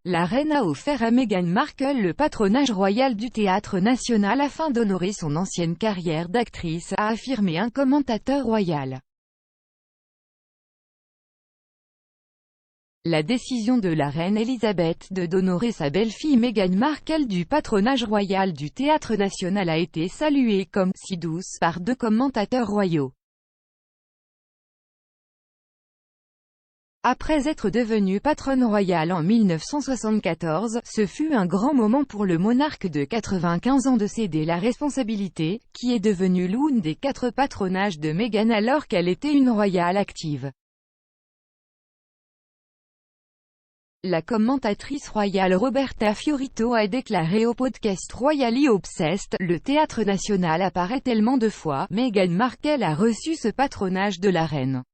La reine a offert à Meghan Markle le patronage royal du Théâtre National afin d'honorer son ancienne carrière d'actrice, a affirmé un commentateur royal. La décision de la reine Elisabeth d'honorer sa belle-fille Meghan Markle du patronage royal du Théâtre National a été saluée comme « si douce » par 2 commentateurs royaux. Après être devenue patronne royale en 1974, ce fut un grand moment pour le monarque de 95 ans de céder la responsabilité, qui est devenue l'une des 4 patronages de Meghan alors qu'elle était une royale active. La commentatrice royale Roberta Fiorito a déclaré au podcast Royally Obsessed, « Le Théâtre National apparaît tellement de fois, Meghan Markle a reçu ce patronage de la reine.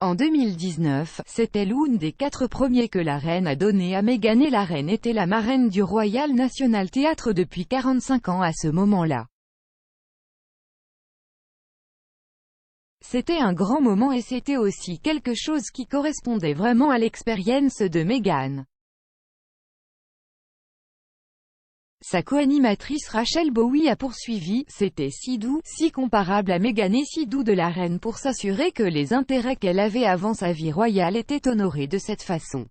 En 2019, c'était l'une des 4 premiers que la reine a donné à Meghan et la reine était la marraine du Royal National Theatre depuis 45 ans à ce moment-là. C'était un grand moment et c'était aussi quelque chose qui correspondait vraiment à l'expérience de Meghan. Sa co-animatrice Rachel Bowie a poursuivi, c'était si doux, si comparable à Meghan et si doux de la reine pour s'assurer que les intérêts qu'elle avait avant sa vie royale étaient honorés de cette façon.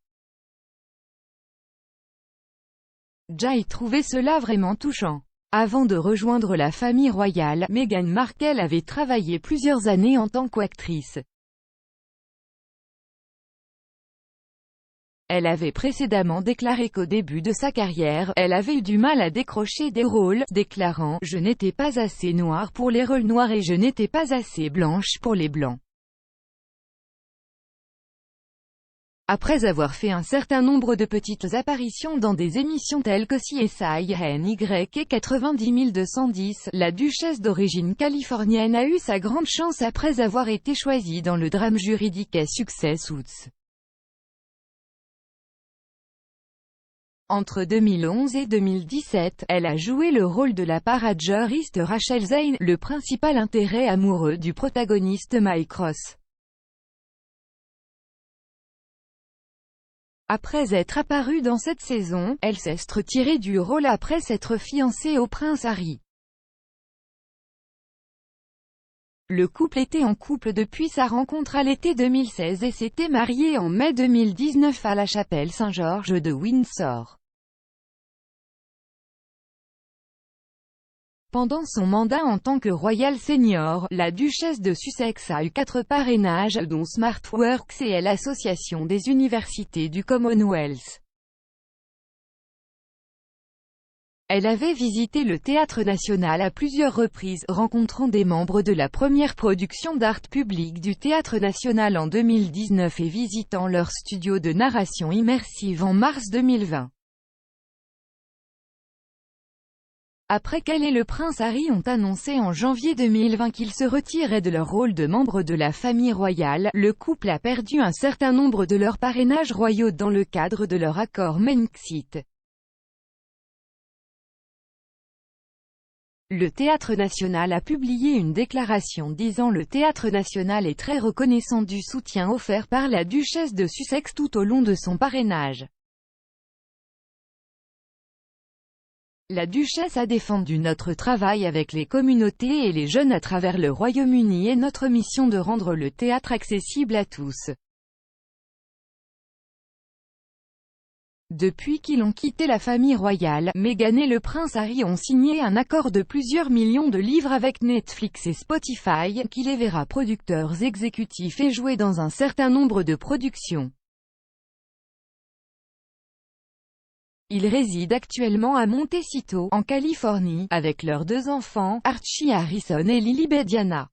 J'ai trouvé cela vraiment touchant. Avant de rejoindre la famille royale, Meghan Markle avait travaillé plusieurs années en tant qu'actrice. Elle avait précédemment déclaré qu'au début de sa carrière, elle avait eu du mal à décrocher des rôles, déclarant « Je n'étais pas assez noire pour les rôles noirs et je n'étais pas assez blanche pour les blancs ». Après avoir fait un certain nombre de petites apparitions dans des émissions telles que CSI NY et 90 210, la duchesse d'origine californienne a eu sa grande chance après avoir été choisie dans le drame juridique à succès Suits. Entre 2011 et 2017, elle a joué le rôle de la paradjuriste Rachel Zane, le principal intérêt amoureux du protagoniste Mike Ross. Après être apparue dans cette saison, elle s'est retirée du rôle après s'être fiancée au prince Harry. Le couple était en couple depuis sa rencontre à l'été 2016 et s'était marié en mai 2019 à la chapelle Saint-Georges de Windsor. Pendant son mandat en tant que Royal Senior, la duchesse de Sussex a eu 4 parrainages, dont SmartWorks et l'Association des universités du Commonwealth. Elle avait visité le Théâtre National à plusieurs reprises, rencontrant des membres de la première production d'art public du Théâtre National en 2019 et visitant leur studio de narration immersive en mars 2020. Après qu'elle et le prince Harry ont annoncé en janvier 2020 qu'ils se retiraient de leur rôle de membre de la famille royale, le couple a perdu un certain nombre de leurs parrainages royaux dans le cadre de leur accord Brexit. Le Théâtre National a publié une déclaration disant « Le Théâtre National est très reconnaissant du soutien offert par la duchesse de Sussex tout au long de son parrainage. La duchesse a défendu notre travail avec les communautés et les jeunes à travers le Royaume-Uni et notre mission de rendre le théâtre accessible à tous. » Depuis qu'ils ont quitté la famille royale, Meghan et le prince Harry ont signé un accord de plusieurs millions de livres avec Netflix et Spotify, qui les verra producteurs exécutifs et jouer dans un certain nombre de productions. Ils résident actuellement à Montecito, en Californie, avec leurs 2 enfants, Archie Harrison et Lily Bediana.